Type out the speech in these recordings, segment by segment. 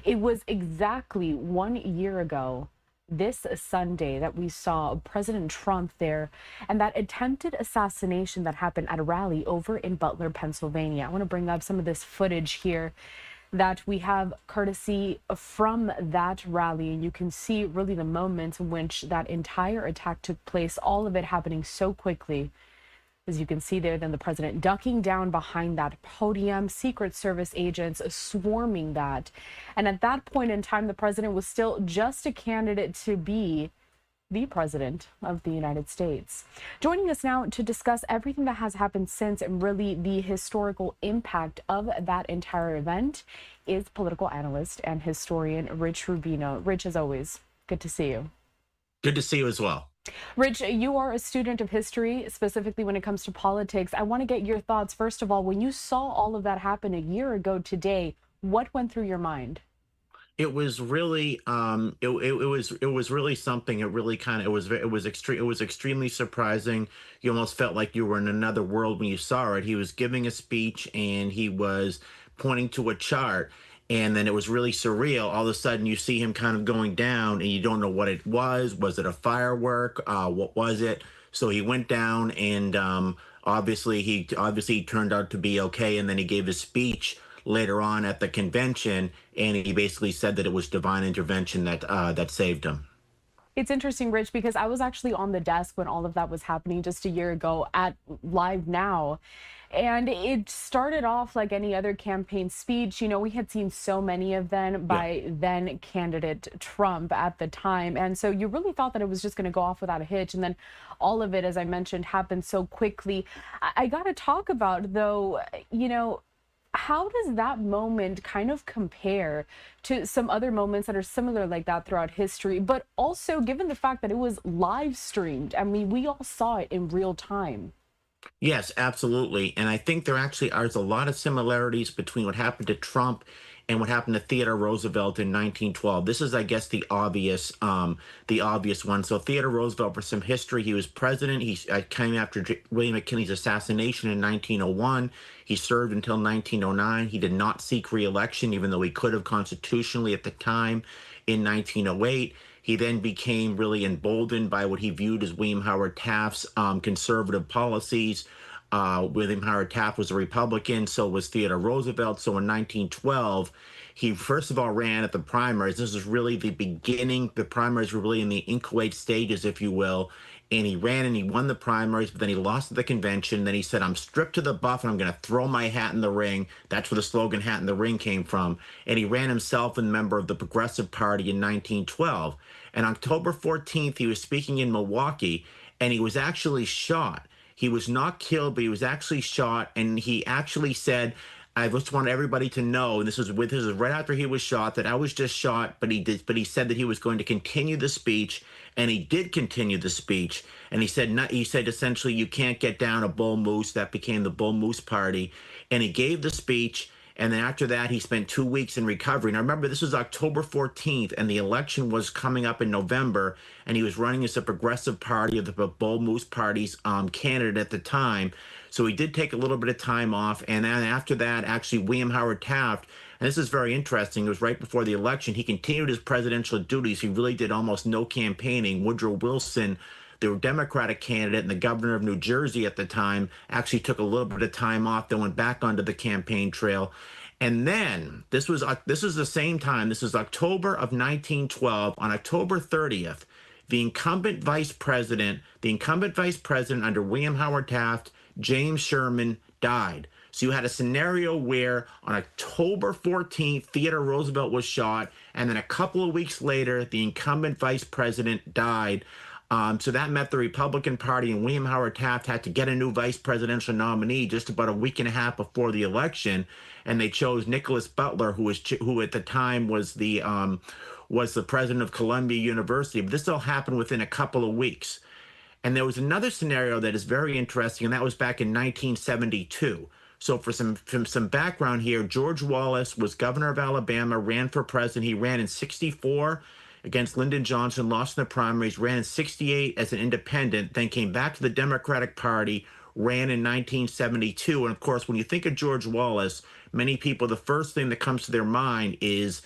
It was exactly 1 year ago this Sunday that we saw President Trump there and that attempted assassination that happened at a rally over in Butler, Pennsylvania. I want to bring up some of this footage here that we have courtesy from that rally. And you can see really the moments in which that entire attack took place, all of it happening so quickly. As you can see there, then the president ducking down behind that podium, Secret Service agents swarming that. And at that point in time, the president was still just a candidate to be the president of the United States. Joining us now to discuss everything that has happened since and really the historical impact of that entire event is political analyst and historian Rich Rubino. Rich, as always, good to see you. Good to see you as well. Rich, you are a student of history, specifically when it comes to politics. I want to get your thoughts. First of all, when you saw all of that happen a year ago today, what went through your mind? It was really it was really something. It really kind of it was extremely surprising. You almost felt like you were in another world when you saw it. He was giving a speech and he was pointing to a chart, and then it was really surreal. All of a sudden you see him kind of going down and you don't know what it was. Was it a firework? What was it? So he went down, and obviously he turned out to be okay, and then he gave his speech later on at the convention, and he basically said that it was divine intervention that saved him. It's interesting, Rich, because I was actually on the desk when all of that was happening just a year ago at Live Now. And it started off like any other campaign speech. You know, we had seen so many of them Yeah. by then candidate Trump at the time. And so you really thought that it was just going to go off without a hitch. And then all of it, as I mentioned, happened so quickly. I got to talk about, though, how does that moment kind of compare to some other moments that are similar like that throughout history, but also given the fact that it was live streamed? I mean, we all saw it in real time. Yes, absolutely. And I think there actually are a lot of similarities between what happened to Trump and what happened to Theodore Roosevelt in 1912. This is, I guess, the obvious one. So Theodore Roosevelt, for some history, he was president. He came after William McKinley's assassination in 1901. He served until 1909. He did not seek re-election, even though he could have constitutionally at the time in 1908. He then became really emboldened by what he viewed as William Howard Taft's conservative policies. William Howard Taft was a Republican, so was Theodore Roosevelt. So in 1912, he first of all ran at the primaries. This is really the beginning. The primaries were really in the inchoate stages, if you will. And he ran and he won the primaries, but then he lost at the convention. Then he said, I'm stripped to the buff and I'm going to throw my hat in the ring. That's where the slogan hat in the ring came from. And he ran himself and member of the Progressive Party in 1912. And October 14th, he was speaking in Milwaukee, and he was actually shot. He was not killed, but he was actually shot. And he actually said, I just want everybody to know, and this is right after he was shot, that I was just shot, but he said that he was going to continue the speech, and he did continue the speech. And he said essentially, you can't get down a bull moose. That became the Bull Moose Party. And he gave the speech. And then after that, he spent 2 weeks in recovery. Now, remember, this was October 14th, and the election was coming up in November, and he was running as a Progressive Party of the Bull Moose Party's candidate at the time. So he did take a little bit of time off. And then after that, actually, William Howard Taft, and this is very interesting, it was right before the election, he continued his presidential duties. He really did almost no campaigning. Woodrow Wilson, the Democratic candidate and the governor of New Jersey at the time, actually took a little bit of time off, then went back onto the campaign trail. And then this was the same time. This was October of 1912. On October 30th, the incumbent vice president under William Howard Taft, James Sherman, died. So you had a scenario where on October 14th, Theodore Roosevelt was shot, and then a couple of weeks later, the incumbent vice president died. So that meant the Republican Party and William Howard Taft had to get a new vice presidential nominee just about a week and a half before the election, and they chose Nicholas Butler, who at the time was the president of Columbia University. But this all happened within a couple of weeks. And there was another scenario that is very interesting, and that was back in 1972. So for some background here, George Wallace was governor of Alabama, ran for president. He ran in 64 against Lyndon Johnson, lost in the primaries, ran in 68 as an independent, then came back to the Democratic Party, ran in 1972. And of course, when you think of George Wallace, many people, the first thing that comes to their mind is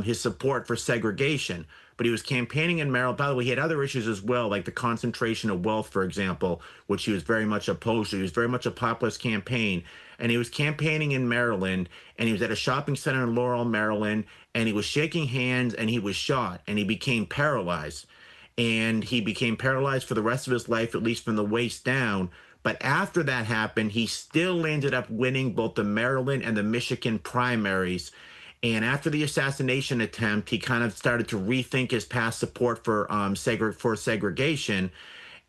his support for segregation. But he was campaigning in Maryland. By the way, he had other issues as well, like the concentration of wealth, for example, which he was very much opposed to. He was very much a populist campaign. And he was campaigning in Maryland, and he was at a shopping center in Laurel, Maryland, and he was shaking hands, and he was shot, and he became paralyzed. And he became paralyzed for the rest of his life, at least from the waist down. But after that happened, he still ended up winning both the Maryland and the Michigan primaries. And after the assassination attempt, he kind of started to rethink his past support for for segregation.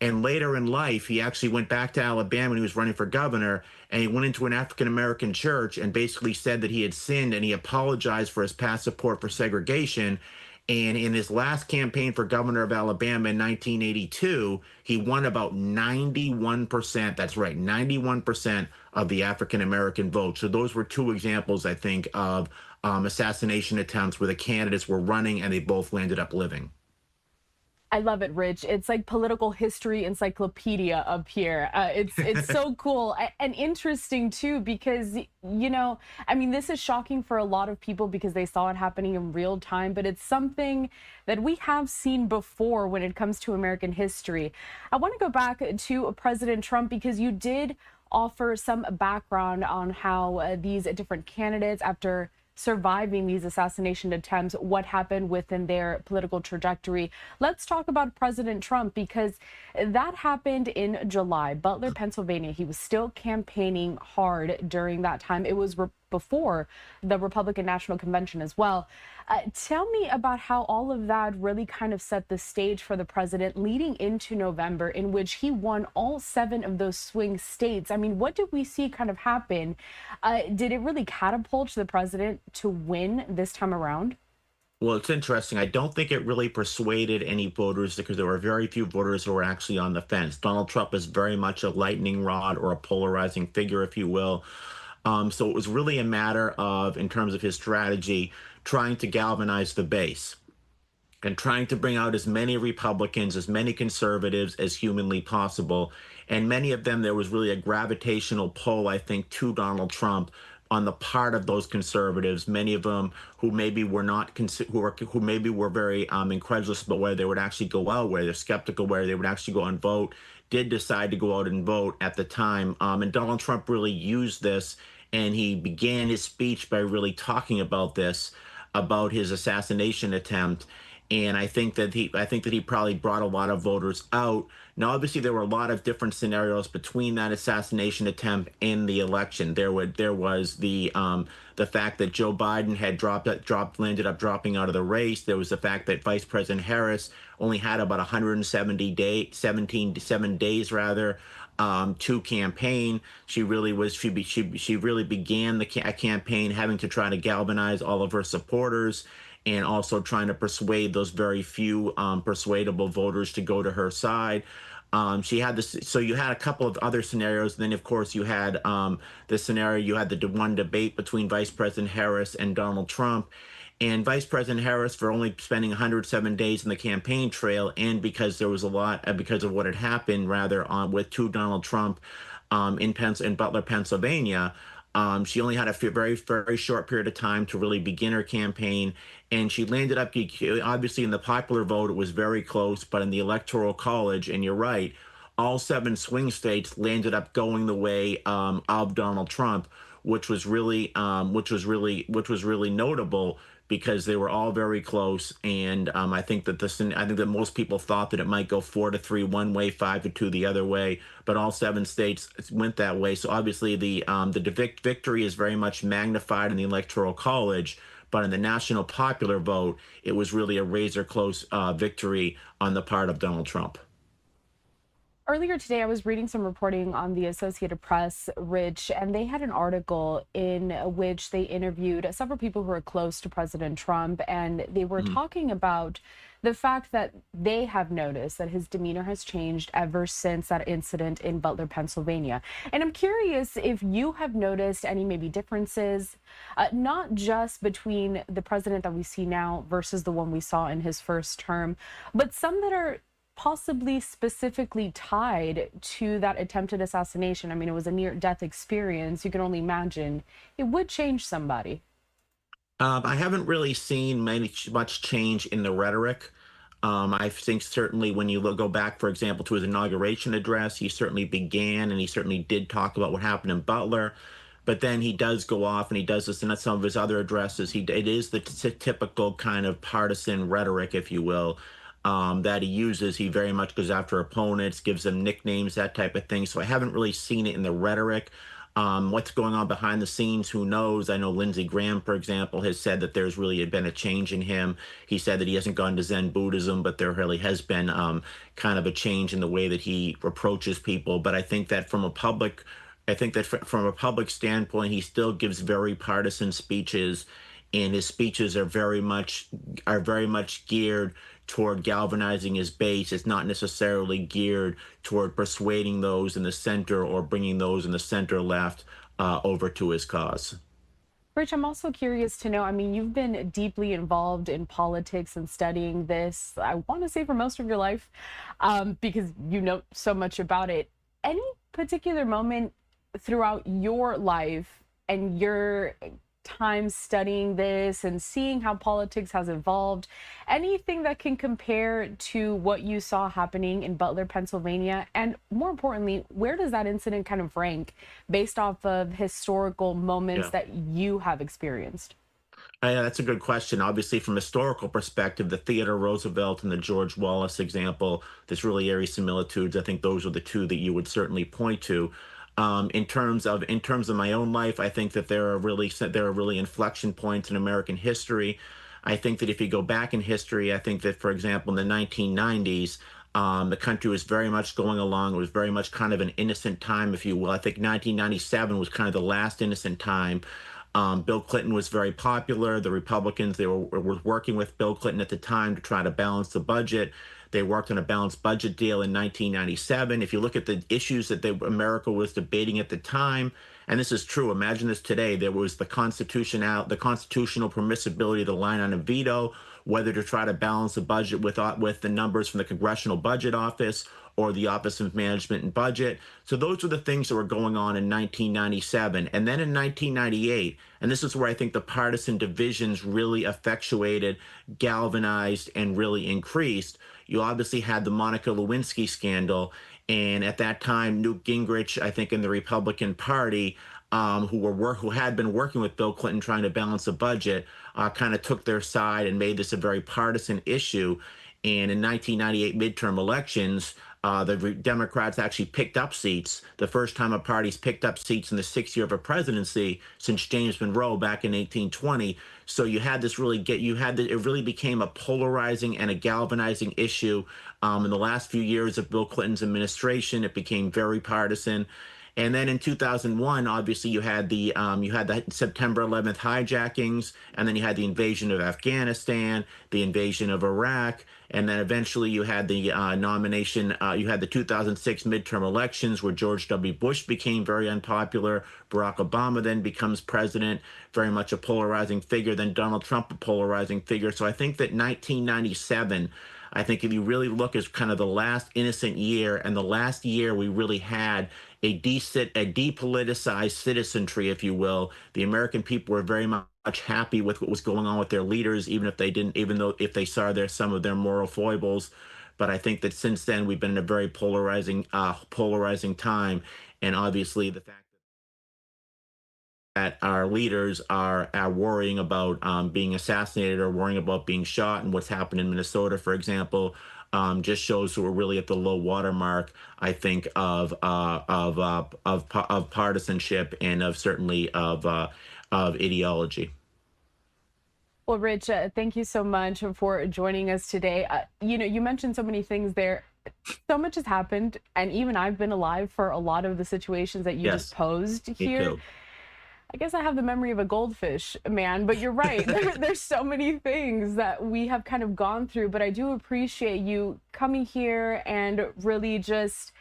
And later in life, he actually went back to Alabama when he was running for governor, and he went into an African American church and basically said that he had sinned, and he apologized for his past support for segregation. And in his last campaign for governor of Alabama in 1982, he won about 91%. That's right, 91% of the African American vote. So those were two examples, I think, of assassination attempts where the candidates were running and they both landed up living. I love it, Rich. It's like political history encyclopedia up here. It's so cool and interesting too, because I mean, this is shocking for a lot of people because they saw it happening in real time, but it's something that we have seen before when it comes to American history. I want to go back to President Trump because you did offer some background on how these different candidates, after surviving these assassination attempts, what happened within their political trajectory. Let's talk about President Trump because that happened in July. Butler, Pennsylvania. He was still campaigning hard during that time. It was before the Republican National Convention as well. Tell me about how all of that really kind of set the stage for the president leading into November, in which he won all 7 of those swing states. I mean, what did we see kind of happen? Did it really catapult the president to win this time around? Well, it's interesting. I don't think it really persuaded any voters because there were very few voters who were actually on the fence. Donald Trump is very much a lightning rod or a polarizing figure, if you will. So it was really a matter of, in terms of his strategy, trying to galvanize the base and trying to bring out as many Republicans, as many conservatives as humanly possible. And many of them, there was really a gravitational pull, I think, to Donald Trump on the part of those conservatives, many of them who maybe were not who maybe were very incredulous about whether they would actually go out, where they're skeptical where they would actually go and vote, did decide to go out and vote at the time. And Donald Trump really used this, and he began his speech by really talking about this, about his assassination attempt. And I think that he probably brought a lot of voters out. Now, obviously, there were a lot of different scenarios between that assassination attempt and the election. There was the fact that Joe Biden had landed up dropping out of the race. There was the fact that Vice President Harris only had about 7 days rather, to campaign. She really began the campaign having to try to galvanize all of her supporters and also trying to persuade those very few persuadable voters to go to her side. She had this, so you had a couple of other scenarios. Then, of course, you had the scenario, you had the one debate between Vice President Harris and Donald Trump. And Vice President Harris, for only spending 107 days in the campaign trail, and because there was a lot, because of what had happened, rather, with to Donald Trump in Butler, Pennsylvania, she only had a very, very short period of time to really begin her campaign. And she landed up, obviously, in the popular vote, it was very close, but in the Electoral College, and you're right, all 7 swing states landed up going the way of Donald Trump, which was really notable because they were all very close. And I think that most people thought that it might go 4-3 one way, 5-2 the other way, but all 7 states went that way. So obviously the victory is very much magnified in the Electoral College, but in the national popular vote, it was really a razor close victory on the part of Donald Trump. Earlier today, I was reading some reporting on the Associated Press, Rich, and they had an article in which they interviewed several people who are close to President Trump, and they were talking about the fact that they have noticed that his demeanor has changed ever since that incident in Butler, Pennsylvania. And I'm curious if you have noticed any maybe differences, not just between the president that we see now versus the one we saw in his first term, but some that are possibly specifically tied to that attempted assassination. I mean, it was a near-death experience. You can only imagine it would change somebody. I haven't really seen much change in the rhetoric. I think certainly when you go back, for example, to his inauguration address, he certainly began and he certainly did talk about what happened in Butler. But then he does go off and he does this in some of his other addresses. It is the typical kind of partisan rhetoric, if you will, that he uses. He very much goes after opponents, gives them nicknames, that type of thing. So I haven't really seen it in the rhetoric. What's going on behind the scenes, who knows? I know Lindsey Graham, for example, has said that there's really been a change in him. He said that he hasn't gone to Zen Buddhism, but there really has been kind of a change in the way that he approaches people. But I think that from a public standpoint, he still gives very partisan speeches, and his speeches are very much geared toward galvanizing his base. It's not necessarily geared toward persuading those in the center or bringing those in the center left over to his cause. Rich, I'm also curious to know, I mean, you've been deeply involved in politics and studying this, I want to say for most of your life, because you know so much about it. Any particular moment throughout your life and your time studying this and seeing how politics has evolved, anything that can compare to what you saw happening in Butler, Pennsylvania? And more importantly, where does that incident kind of rank based off of historical moments Yeah. that you have experienced? That's a good question. Obviously, from a historical perspective, the Theodore Roosevelt and the George Wallace example, there's really airy similitudes. I think those are the two that you would certainly point to. In terms of my own life, I think that there are really inflection points in American history. I think that if you go back in history, I think that, for example, in the 1990s, the country was very much going along. It was very much kind of an innocent time, if you will. I think 1997 was kind of the last innocent time. Bill Clinton was very popular. The Republicans, they were working with Bill Clinton at the time to try to balance the budget. They worked on a balanced budget deal in 1997. If you look at the issues that America was debating at the time, and this is true, imagine this today, there was the constitutional permissibility of the line on a veto, whether to try to balance the budget with the numbers from the Congressional Budget Office or the Office of Management and Budget. So those were the things that were going on in 1997. And then in 1998, and this is where I think the partisan divisions really effectuated, galvanized, and really increased. You obviously had the Monica Lewinsky scandal. And at that time, Newt Gingrich, I think, in the Republican Party, who had been working with Bill Clinton trying to balance the budget, kind of took their side and made this a very partisan issue. And in 1998 midterm elections, the Democrats actually picked up seats. The first time a party's picked up seats in the 6th year of a presidency since James Monroe back in 1820. So it really became a polarizing and a galvanizing issue. In the last few years of Bill Clinton's administration, it became very partisan. And then in 2001, obviously you had the September 11th hijackings, and then you had the invasion of Afghanistan, the invasion of Iraq, and then eventually you had the nomination. You had the 2006 midterm elections where George W. Bush became very unpopular. Barack Obama then becomes president, very much a polarizing figure. Then Donald Trump, a polarizing figure. So I think that 1997. I think if you really look as kind of the last innocent year and the last year we really had a depoliticized citizenry, if you will. The American people were very much happy with what was going on with their leaders, even if they didn't, even though if they saw some of their moral foibles. But I think that since then we've been in a very polarizing time, and obviously the fact that our leaders are worrying about being assassinated or worrying about being shot, and what's happened in Minnesota, for example, just shows that we're really at the low water mark, I think, of partisanship and of certainly of ideology. Well, Rich, thank you so much for joining us today. You mentioned so many things there. So much has happened, and even I've been alive for a lot of the situations that you just Yes, posed me here. too. I guess I have the memory of a goldfish, man, but you're right. There's so many things that we have kind of gone through, but I do appreciate you coming here and really just,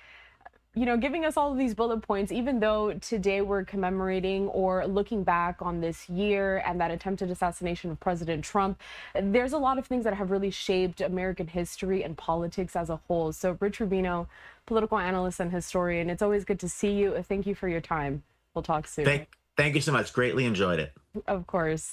giving us all of these bullet points, even though today we're commemorating or looking back on this year and that attempted assassination of President Trump. There's a lot of things that have really shaped American history and politics as a whole. So, Rich Rubino, political analyst and historian, it's always good to see you. Thank you for your time. We'll talk soon. Thank you so much. Greatly enjoyed it. Of course.